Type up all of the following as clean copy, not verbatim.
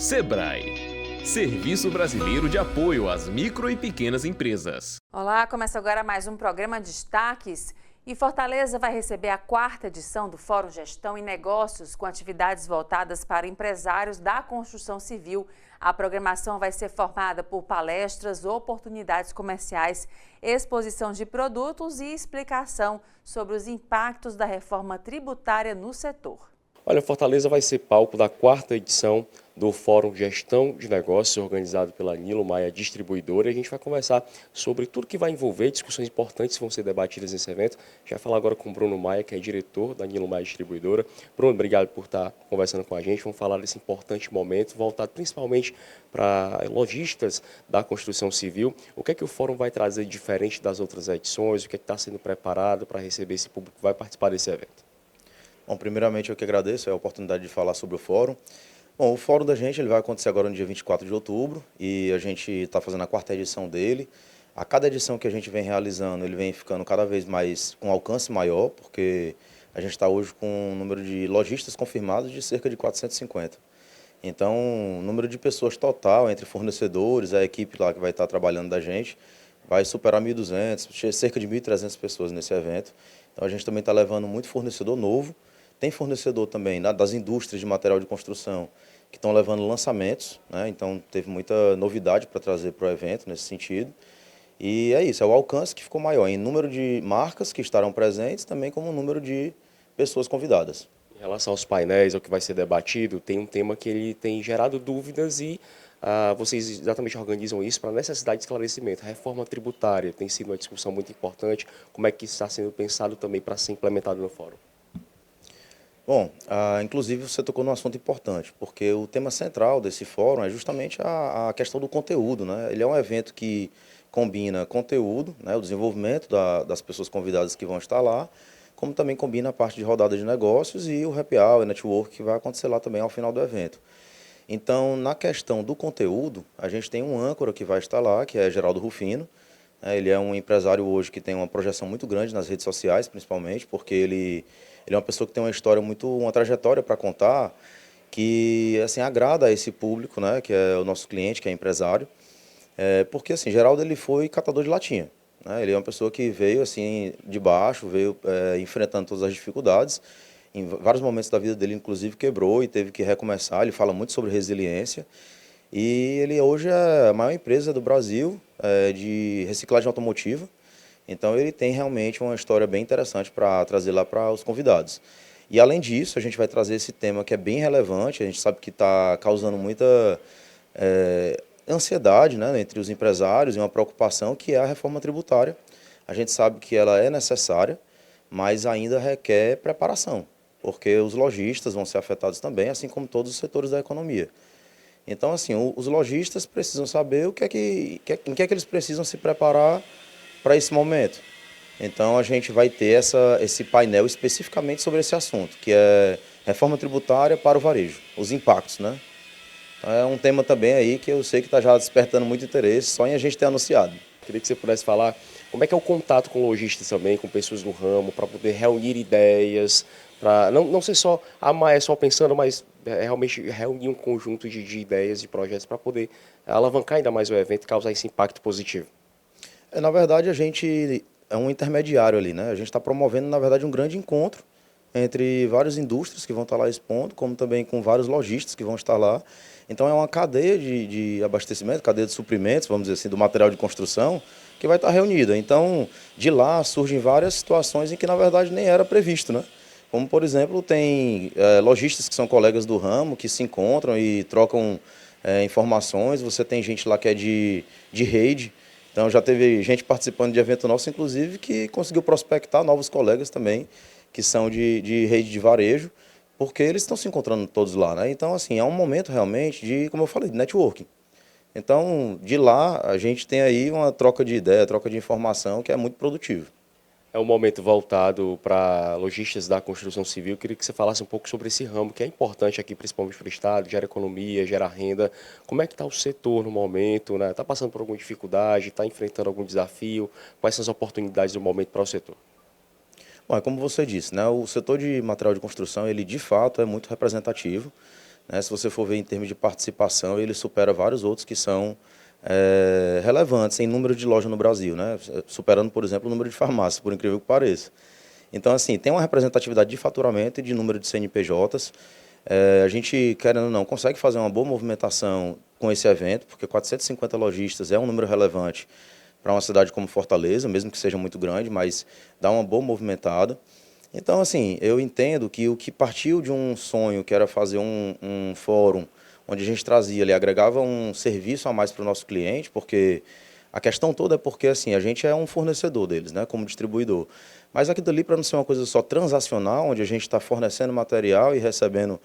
Sebrae, Serviço Brasileiro de Apoio às Micro e Pequenas Empresas. Olá, começa agora mais um programa Destaques. E Fortaleza vai receber a 4ª edição do Fórum Gestão e Negócios, com atividades voltadas para empresários da construção civil. A programação vai ser formada por palestras, oportunidades comerciais, exposição de produtos e explicação sobre os impactos da reforma tributária no setor. Olha, Fortaleza vai ser palco da 4ª edição do Fórum Gestão de Negócios, organizado pela Nilo Maia Distribuidora. A gente vai conversar sobre tudo que vai envolver, discussões importantes que vão ser debatidas nesse evento. A gente vai falar agora com o Bruno Maia, que é diretor da Nilo Maia Distribuidora. Bruno, obrigado por estar conversando com a gente. Vamos falar desse importante momento, voltado principalmente para lojistas da construção civil. O que é que o Fórum vai trazer diferente das outras edições? O que é que está sendo preparado para receber esse público que vai participar desse evento? Bom, primeiramente eu que agradeço a oportunidade de falar sobre o Fórum. Bom, o Fórum da gente ele vai acontecer agora no dia 24 de outubro e a gente está fazendo a 4ª edição dele. A cada edição que a gente vem realizando, ele vem ficando cada vez mais com alcance maior, porque a gente está hoje com um número de lojistas confirmados de cerca de 450. Então, o número de pessoas total, entre fornecedores, a equipe lá que vai estar trabalhando da gente, vai superar 1.200, cerca de 1.300 pessoas nesse evento. Então, a gente também está levando muito fornecedor novo. Tem fornecedor também das indústrias de material de construção que estão levando lançamentos, né? Então teve muita novidade para trazer para o evento nesse sentido. E é isso, é o alcance que ficou maior em número de marcas que estarão presentes, também como o número de pessoas convidadas. Em relação aos painéis, ao que vai ser debatido, tem um tema que ele tem gerado dúvidas e vocês exatamente organizam isso para necessidade de esclarecimento. A reforma tributária tem sido uma discussão muito importante. Como é que isso está sendo pensado também para ser implementado no fórum? Bom, inclusive você tocou num assunto importante, porque o tema central desse fórum é justamente a questão do conteúdo, né? Ele é um evento que combina conteúdo, né, o desenvolvimento das pessoas convidadas que vão estar lá, como também combina a parte de rodada de negócios e o happy hour, network, que vai acontecer lá também ao final do evento. Então, na questão do conteúdo, a gente tem um âncora que vai estar lá, que é Geraldo Rufino. Ele é um empresário hoje que tem uma projeção muito grande nas redes sociais, principalmente, porque ele é uma pessoa que tem uma trajetória para contar, que assim agrada a esse público, né, que é o nosso cliente, que é empresário. Porque assim, Geraldo ele foi catador de latinha, né? Ele é uma pessoa que veio assim de baixo, veio enfrentando todas as dificuldades. Em vários momentos da vida dele, inclusive, quebrou e teve que recomeçar. Ele fala muito sobre resiliência. E ele hoje é a maior empresa do Brasil de reciclagem automotiva. Então ele tem realmente uma história bem interessante para trazer lá para os convidados. E além disso, a gente vai trazer esse tema que é bem relevante, a gente sabe que está causando muita ansiedade, né, entre os empresários e uma preocupação, que é a reforma tributária. A gente sabe que ela é necessária, mas ainda requer preparação, porque os lojistas vão ser afetados também, assim como todos os setores da economia. Então, assim, os lojistas precisam saber em que é que eles precisam se preparar para esse momento. Então, a gente vai ter esse painel especificamente sobre esse assunto, que é reforma tributária para o varejo, os impactos, né? Então, é um tema também aí que eu sei que está já despertando muito interesse, só em a gente ter anunciado. Queria que você pudesse falar como é que é o contato com lojistas também, com pessoas do ramo, para poder reunir ideias, para não ser só só pensando, mas realmente reunir um conjunto de ideias e projetos para poder alavancar ainda mais o evento e causar esse impacto positivo. Na verdade, a gente é um intermediário ali, né? A gente está promovendo, na verdade, um grande encontro entre várias indústrias que vão estar lá expondo, como também com vários lojistas que vão estar lá. Então, é uma cadeia de abastecimento, cadeia de suprimentos, vamos dizer assim, do material de construção, que vai estar reunida. Então, de lá surgem várias situações em que, na verdade, nem era previsto, né? Como, por exemplo, tem lojistas que são colegas do ramo, que se encontram e trocam informações. Você tem gente lá que é de rede. Então, já teve gente participando de evento nosso, inclusive, que conseguiu prospectar novos colegas também, que são de rede de varejo, porque eles estão se encontrando todos lá, né? Então, assim, é um momento realmente de, como eu falei, de networking. Então, de lá, a gente tem aí uma troca de ideia, troca de informação, que é muito produtivo. É um momento voltado para lojistas da construção civil. Queria que você falasse um pouco sobre esse ramo, que é importante aqui, principalmente para o Estado, gera economia, gera renda. Como é que está o setor no momento, né? Está passando por alguma dificuldade, está enfrentando algum desafio? Quais são as oportunidades do momento para o setor? Bom, como você disse, né, o setor de material de construção, ele de fato é muito representativo. né? Se você for ver em termos de participação, ele supera vários outros que são relevantes em número de lojas no Brasil, né? Superando, por exemplo, o número de farmácias, por incrível que pareça. Então, assim, tem uma representatividade de faturamento e de número de CNPJs. A gente, querendo ou não, consegue fazer uma boa movimentação com esse evento, porque 450 lojistas é um número relevante para uma cidade como Fortaleza, mesmo que seja muito grande, mas dá uma boa movimentada. Então, assim, eu entendo que o que partiu de um sonho, que era fazer um fórum, onde a gente trazia, ele agregava um serviço a mais para o nosso cliente, porque a questão toda é porque, assim, a gente é um fornecedor deles, né, como distribuidor. Mas aquilo ali, para não ser uma coisa só transacional, onde a gente está fornecendo material e recebendo,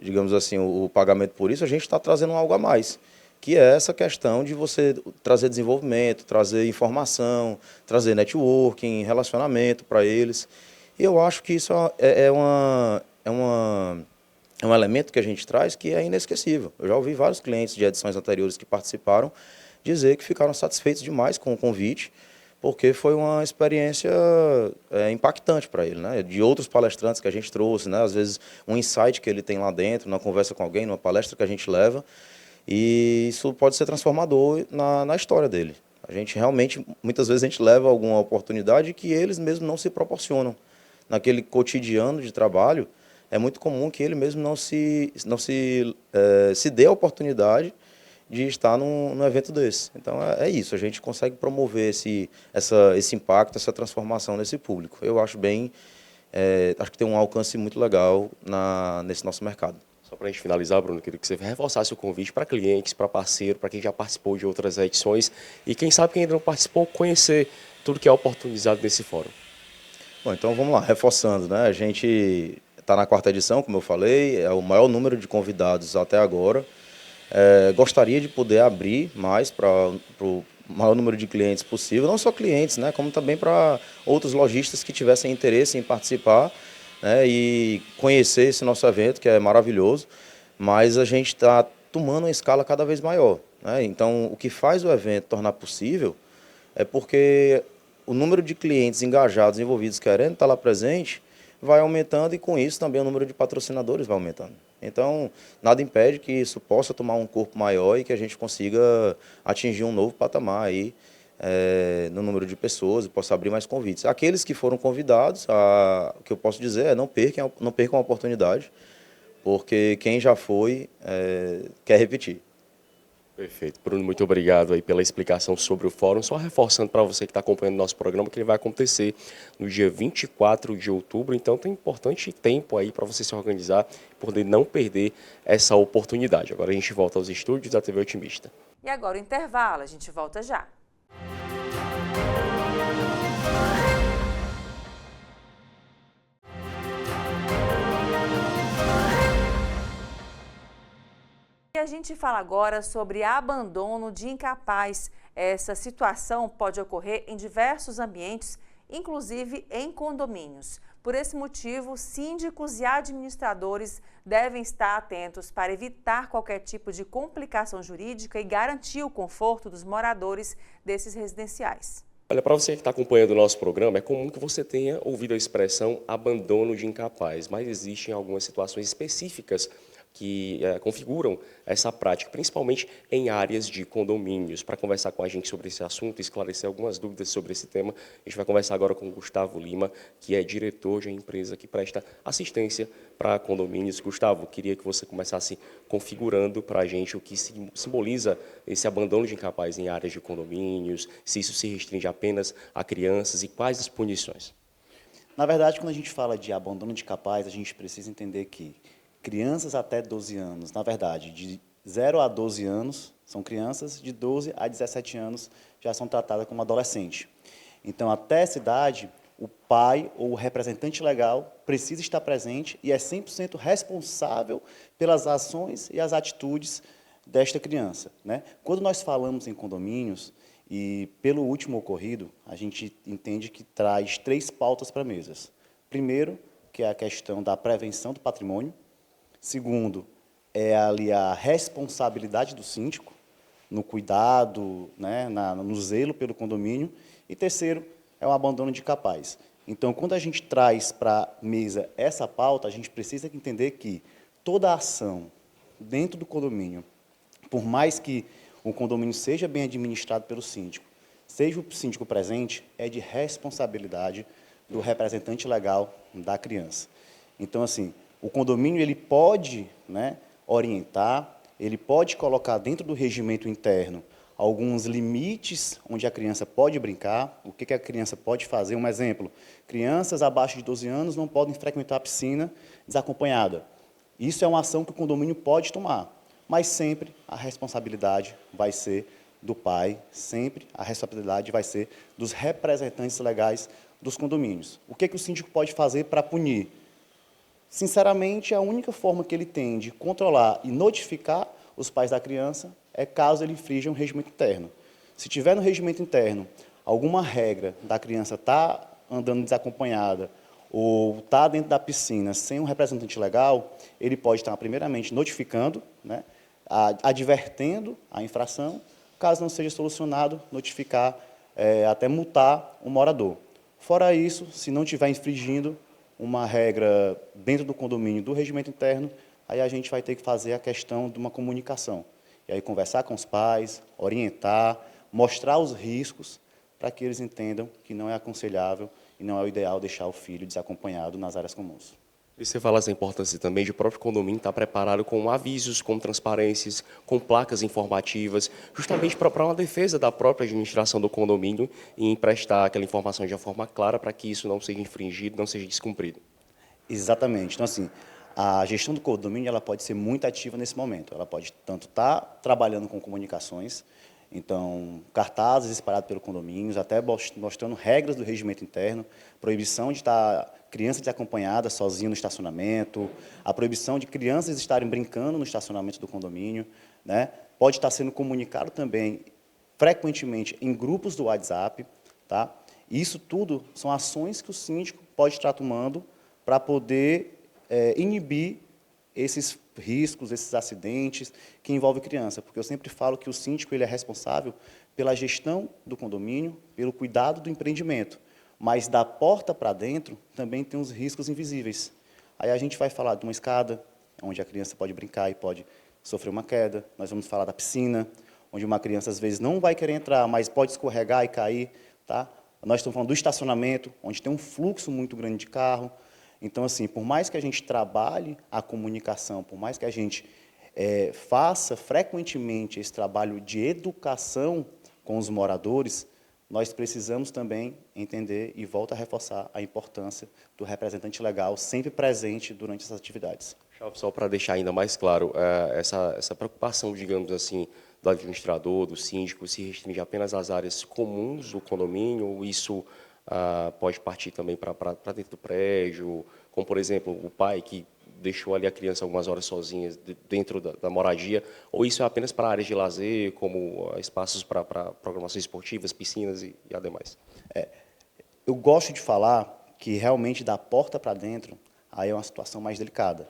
digamos assim, o pagamento por isso, a gente está trazendo algo a mais, que é essa questão de você trazer desenvolvimento, trazer informação, trazer networking, relacionamento para eles. E eu acho que isso é um elemento que a gente traz que é inesquecível. Eu já ouvi vários clientes de edições anteriores que participaram dizer que ficaram satisfeitos demais com o convite, porque foi uma experiência impactante para ele, né? De outros palestrantes que a gente trouxe, né? Às vezes um insight que ele tem lá dentro, numa conversa com alguém, numa palestra que a gente leva, e isso pode ser transformador na história dele. A gente realmente, muitas vezes a gente leva alguma oportunidade que eles mesmos não se proporcionam. Naquele cotidiano de trabalho, é muito comum que ele mesmo não se dê a oportunidade de estar num evento desse. Então, é isso, a gente consegue promover esse impacto, essa transformação nesse público. Eu acho acho que tem um alcance muito legal nesse nosso mercado. Só para a gente finalizar, Bruno, queria que você reforçasse o convite para clientes, para parceiro, para quem já participou de outras edições e quem sabe quem ainda não participou, conhecer tudo que é oportunizado nesse fórum. Bom, então vamos lá, reforçando, né? A gente está na 4ª edição, como eu falei, é o maior número de convidados até agora. Gostaria de poder abrir mais para o maior número de clientes possível, não só clientes, né, como também para outros lojistas que tivessem interesse em participar, né, e conhecer esse nosso evento, que é maravilhoso, mas a gente está tomando uma escala cada vez maior, né? Então, o que faz o evento tornar possível é porque o número de clientes engajados, envolvidos, querendo estar lá presente, vai aumentando e, com isso, também o número de patrocinadores vai aumentando. Então, nada impede que isso possa tomar um corpo maior e que a gente consiga atingir um novo patamar aí, no número de pessoas e possa abrir mais convites. Aqueles que foram convidados, o que eu posso dizer é não percam a oportunidade, porque quem já foi quer repetir. Perfeito. Bruno, muito obrigado aí pela explicação sobre o fórum. Só reforçando para você que está acompanhando o nosso programa que ele vai acontecer no dia 24 de outubro. Então, tem importante tempo aí para você se organizar e poder não perder essa oportunidade. Agora a gente volta aos estúdios da TV Otimista. E agora o intervalo, a gente volta já. E a gente fala agora sobre abandono de incapaz. Essa situação pode ocorrer em diversos ambientes, inclusive em condomínios. Por esse motivo, síndicos e administradores devem estar atentos para evitar qualquer tipo de complicação jurídica e garantir o conforto dos moradores desses residenciais. Olha, para você que está acompanhando o nosso programa, é comum que você tenha ouvido a expressão abandono de incapaz, mas existem algumas situações específicas que configuram essa prática, principalmente em áreas de condomínios. Para conversar com a gente sobre esse assunto e esclarecer algumas dúvidas sobre esse tema, a gente vai conversar agora com o Gustavo Lima, que é diretor de uma empresa que presta assistência para condomínios. Gustavo, queria que você começasse configurando para a gente o que simboliza esse abandono de incapaz em áreas de condomínios, se isso se restringe apenas a crianças e quais as punições. Na verdade, quando a gente fala de abandono de incapaz, a gente precisa entender que crianças até 12 anos, na verdade, de 0 a 12 anos são crianças, de 12 a 17 anos já são tratadas como adolescente. Então, até essa idade, o pai ou o representante legal precisa estar presente e é 100% responsável pelas ações e as atitudes desta criança, né? Quando nós falamos em condomínios, e pelo último ocorrido, a gente entende que traz 3 pautas para mesas. Primeiro, que é a questão da prevenção do patrimônio. Segundo, é ali a responsabilidade do síndico no cuidado, né, no zelo pelo condomínio. E terceiro, é o abandono de incapaz. Então, quando a gente traz para a mesa essa pauta, a gente precisa entender que toda a ação dentro do condomínio, por mais que o condomínio seja bem administrado pelo síndico, seja o síndico presente, é de responsabilidade do representante legal da criança. Então, assim, o condomínio ele pode, né, orientar, ele pode colocar dentro do regimento interno alguns limites onde a criança pode brincar, o que a criança pode fazer. Um exemplo, crianças abaixo de 12 anos não podem frequentar a piscina desacompanhada. Isso é uma ação que o condomínio pode tomar, mas sempre a responsabilidade vai ser do pai, sempre a responsabilidade vai ser dos representantes legais dos condomínios. O que o síndico pode fazer para punir? Sinceramente, a única forma que ele tem de controlar e notificar os pais da criança é caso ele infrinja um regimento interno. Se tiver no regimento interno alguma regra da criança estar andando desacompanhada ou estar dentro da piscina sem um representante legal, ele pode estar, primeiramente, notificando, né, advertendo a infração, caso não seja solucionado, notificar, até multar o morador. Fora isso, se não estiver infringindo uma regra dentro do condomínio do regimento interno, aí a gente vai ter que fazer a questão de uma comunicação. E aí conversar com os pais, orientar, mostrar os riscos, para que eles entendam que não é aconselhável e não é o ideal deixar o filho desacompanhado nas áreas comuns. E você fala essa importância também de o próprio condomínio estar preparado com avisos, com transparências, com placas informativas, justamente para uma defesa da própria administração do condomínio e emprestar aquela informação de uma forma clara para que isso não seja infringido, não seja descumprido. Exatamente. Então, assim, a gestão do condomínio ela pode ser muito ativa nesse momento. Ela pode tanto estar trabalhando com comunicações, então, cartazes espalhados pelo condomínio, até mostrando regras do regimento interno, proibição de estar criança desacompanhada sozinha no estacionamento, a proibição de crianças estarem brincando no estacionamento do condomínio, né? Pode estar sendo comunicado também, frequentemente, em grupos do WhatsApp. Tá? Isso tudo são ações que o síndico pode estar tomando para poder inibir esses riscos, esses acidentes que envolvem criança, porque eu sempre falo que o síndico ele é responsável pela gestão do condomínio, pelo cuidado do empreendimento, mas da porta para dentro também tem os riscos invisíveis. Aí a gente vai falar de uma escada, onde a criança pode brincar e pode sofrer uma queda, nós vamos falar da piscina, onde uma criança às vezes não vai querer entrar, mas pode escorregar e cair. Tá? Nós estamos falando do estacionamento, onde tem um fluxo muito grande de carro. Então, assim, por mais que a gente trabalhe a comunicação, por mais que a gente faça frequentemente esse trabalho de educação com os moradores, nós precisamos também entender e volto a reforçar a importância do representante legal sempre presente durante essas atividades. Só para deixar ainda mais claro, essa preocupação, digamos assim, do administrador, do síndico, se restringe apenas às áreas comuns do condomínio, ou isso pode partir também para dentro do prédio, como, por exemplo, o pai que deixou ali a criança algumas horas sozinha dentro da moradia, ou isso é apenas para áreas de lazer, como espaços para programações esportivas, piscinas e ademais? Eu gosto de falar que realmente da porta para dentro, aí é uma situação mais delicada.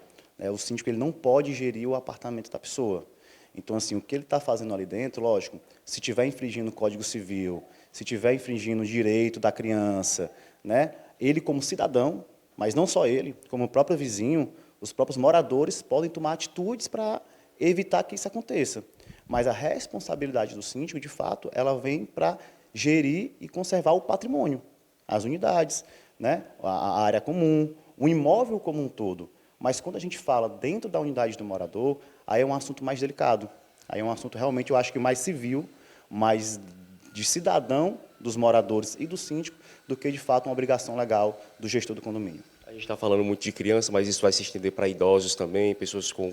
O síndico ele não pode gerir o apartamento da pessoa. Então, assim, o que ele está fazendo ali dentro, lógico, se estiver infringindo o Código Civil, se estiver infringindo o direito da criança, né, ele como cidadão, mas não só ele, como o próprio vizinho, os próprios moradores podem tomar atitudes para evitar que isso aconteça. Mas a responsabilidade do síndico, de fato, ela vem para gerir e conservar o patrimônio, as unidades, né, a área comum, o imóvel como um todo. Mas quando a gente fala dentro da unidade do morador, aí é um assunto mais delicado. Aí é um assunto realmente, eu acho que mais civil, mais de cidadão dos moradores e do síndico, do que, de fato, uma obrigação legal do gestor do condomínio. A gente está falando muito de criança, mas isso vai se estender para idosos também, pessoas com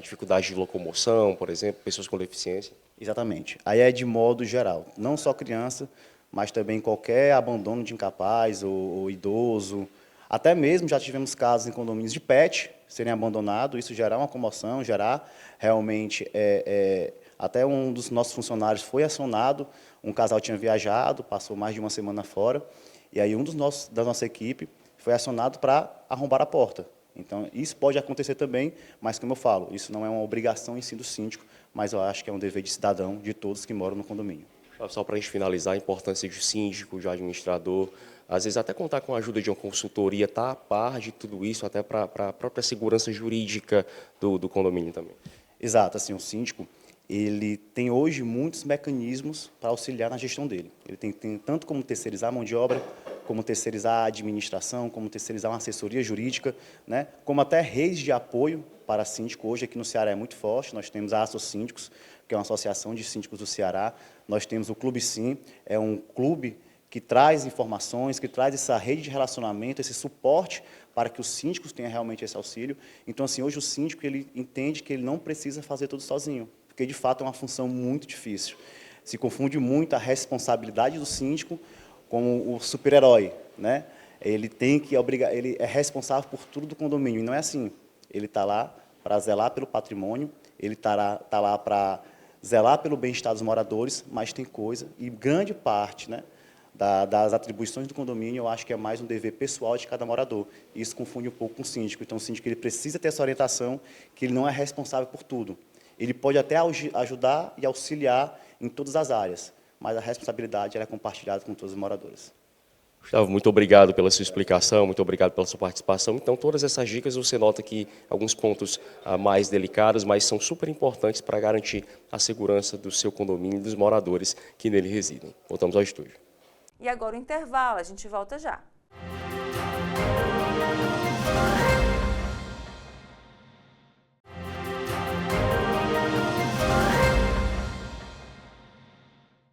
dificuldade de locomoção, por exemplo, pessoas com deficiência? Exatamente. Aí é de modo geral, não só criança, mas também qualquer abandono de incapaz ou idoso. Até mesmo já tivemos casos em condomínios de pet serem abandonados, isso gerar uma comoção, gerar realmente... até um dos nossos funcionários foi acionado, um casal tinha viajado, passou mais de uma semana fora, e aí um da nossa equipe foi acionado para arrombar a porta. Então, isso pode acontecer também, mas, como eu falo, isso não é uma obrigação em si do síndico, mas eu acho que é um dever de cidadão de todos que moram no condomínio. Só para a gente finalizar, a importância de síndico, de administrador, às vezes até contar com a ajuda de uma consultoria, estar a par de tudo isso, até para a própria segurança jurídica do condomínio também. Exato, assim, o síndico, ele tem hoje muitos mecanismos para auxiliar na gestão dele. Ele tem tanto como terceirizar a mão de obra, como terceirizar a administração, como terceirizar uma assessoria jurídica, né? Como até redes de apoio para síndico. Hoje aqui no Ceará é muito forte, nós temos a Assosíndicos, que é uma associação de síndicos do Ceará, nós temos o Clube Sim, é um clube que traz informações, que traz essa rede de relacionamento, esse suporte para que os síndicos tenham realmente esse auxílio. Então, assim, hoje o síndico ele entende que ele não precisa fazer tudo sozinho, porque, de fato, é uma função muito difícil. Se confunde muito a responsabilidade do síndico com o super-herói, né? Ele é responsável por tudo do condomínio, e não é assim. Ele está lá para zelar pelo patrimônio, ele está lá para zelar pelo bem-estar dos moradores, mas tem coisa, e grande parte, né, das atribuições do condomínio, eu acho que é mais um dever pessoal de cada morador. E isso confunde um pouco com o síndico. Então, o síndico ele precisa ter essa orientação que ele não é responsável por tudo. Ele pode até ajudar e auxiliar em todas as áreas, mas a responsabilidade ela é compartilhada com todos os moradores. Gustavo, muito obrigado pela sua explicação, muito obrigado pela sua participação. Então, todas essas dicas, você nota que alguns pontos mais delicados, mas são super importantes para garantir a segurança do seu condomínio e dos moradores que nele residem. Voltamos ao estúdio. E agora o intervalo, a gente volta já.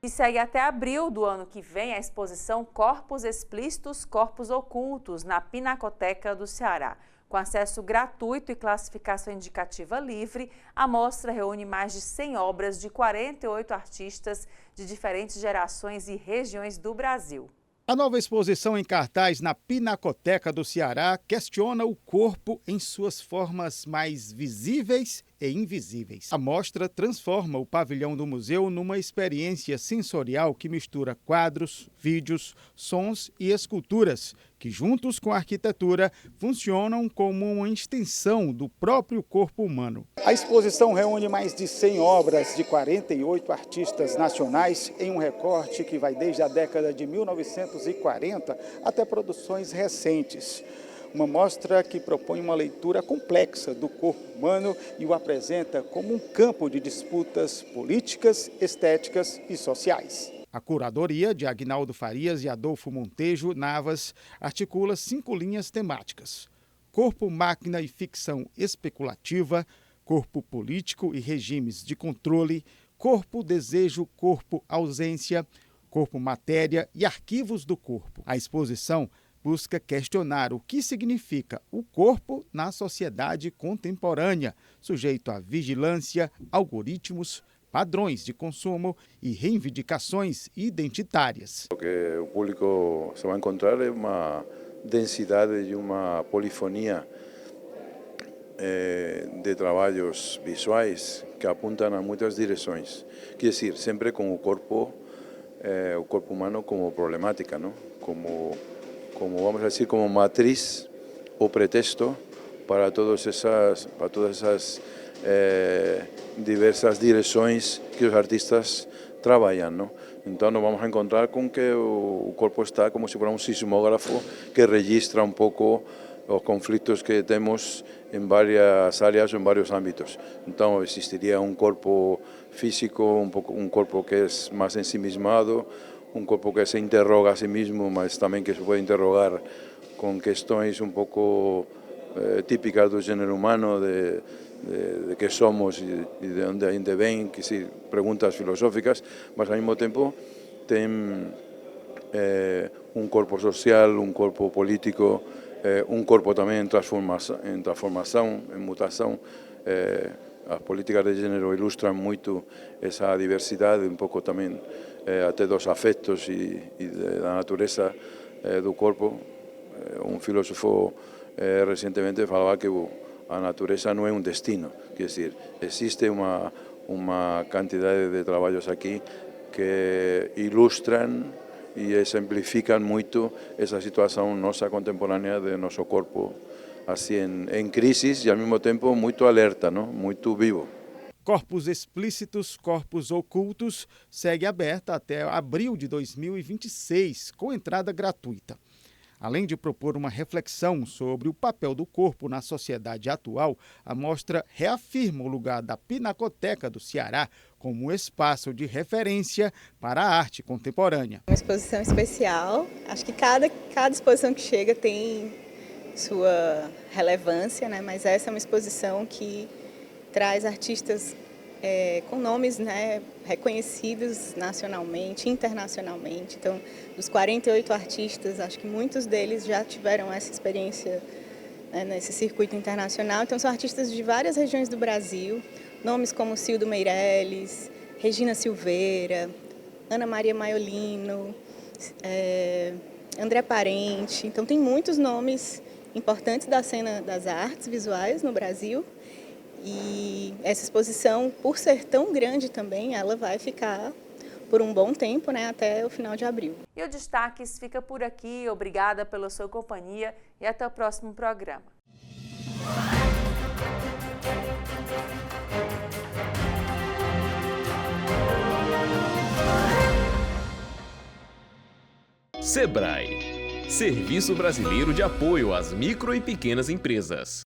E segue até abril do ano que vem a exposição Corpos Explícitos, Corpos Ocultos, na Pinacoteca do Ceará. Com acesso gratuito e classificação indicativa livre, a mostra reúne mais de 100 obras de 48 artistas de diferentes gerações e regiões do Brasil. A nova exposição em cartaz na Pinacoteca do Ceará questiona o corpo em suas formas mais visíveis e invisíveis. A mostra transforma o pavilhão do museu numa experiência sensorial que mistura quadros, vídeos, sons e esculturas, que juntos com a arquitetura funcionam como uma extensão do próprio corpo humano. A exposição reúne mais de 100 obras de 48 artistas nacionais em um recorte que vai desde a década de 1940 até produções recentes. Uma mostra que propõe uma leitura complexa do corpo humano e o apresenta como um campo de disputas políticas, estéticas e sociais. A curadoria de Agnaldo Farias e Adolfo Montejo Navas articula 5 linhas temáticas: corpo, máquina e ficção especulativa, corpo político e regimes de controle, corpo, desejo, corpo, ausência, corpo, matéria e arquivos do corpo. A exposição busca questionar o que significa o corpo na sociedade contemporânea, sujeito a vigilância, algoritmos, padrões de consumo e reivindicações identitárias. O que o público se vai encontrar é uma densidade e uma polifonia de trabalhos visuais que apuntam a muitas direções. Quer dizer, sempre com o corpo humano como problemática, não? Como vamos a decir, como matriz o pretexto para todas essas diversas direções que os artistas trabalham, não? Então nos vamos a encontrar com que o corpo está como se fosse um sismógrafo que registra um pouco os conflitos que temos em várias áreas ou em vários âmbitos. Então existiria um corpo físico, um corpo que é mais ensimismado, um corpo que se interroga a si mesmo, mas também que se pode interrogar com questões um pouco típicas do gênero humano, de que somos e de onde a gente vem, que se perguntas filosóficas, mas ao mesmo tempo tem um corpo social, um corpo político, um corpo também em transformação, em mutação. As políticas de gênero ilustram muito essa diversidade, um pouco também até dos afetos e da natureza do corpo. Um filósofo recentemente falava que a natureza não é um destino, quer dizer, existe uma quantidade de trabalhos aqui que ilustram e exemplificam muito essa situação nossa contemporânea de nosso corpo, assim, em crise e ao mesmo tempo muito alerta, não? Muito vivo. Corpos Explícitos, Corpos Ocultos segue aberta até abril de 2026, com entrada gratuita. Além de propor uma reflexão sobre o papel do corpo na sociedade atual, a mostra reafirma o lugar da Pinacoteca do Ceará como um espaço de referência para a arte contemporânea. Uma exposição especial. Acho que cada exposição que chega tem sua relevância, né? Mas essa é uma exposição que traz artistas com nomes, né, reconhecidos nacionalmente, internacionalmente. Então, dos 48 artistas, acho que muitos deles já tiveram essa experiência, né, nesse circuito internacional. Então, são artistas de várias regiões do Brasil, nomes como Cildo Meirelles, Regina Silveira, Ana Maria Maiolino, André Parente. Então, tem muitos nomes importantes da cena das artes visuais no Brasil. E essa exposição, por ser tão grande também, ela vai ficar por um bom tempo, né, até o final de abril. E o Destaques fica por aqui. Obrigada pela sua companhia e até o próximo programa. Sebrae, Serviço Brasileiro de Apoio às Micro e Pequenas Empresas.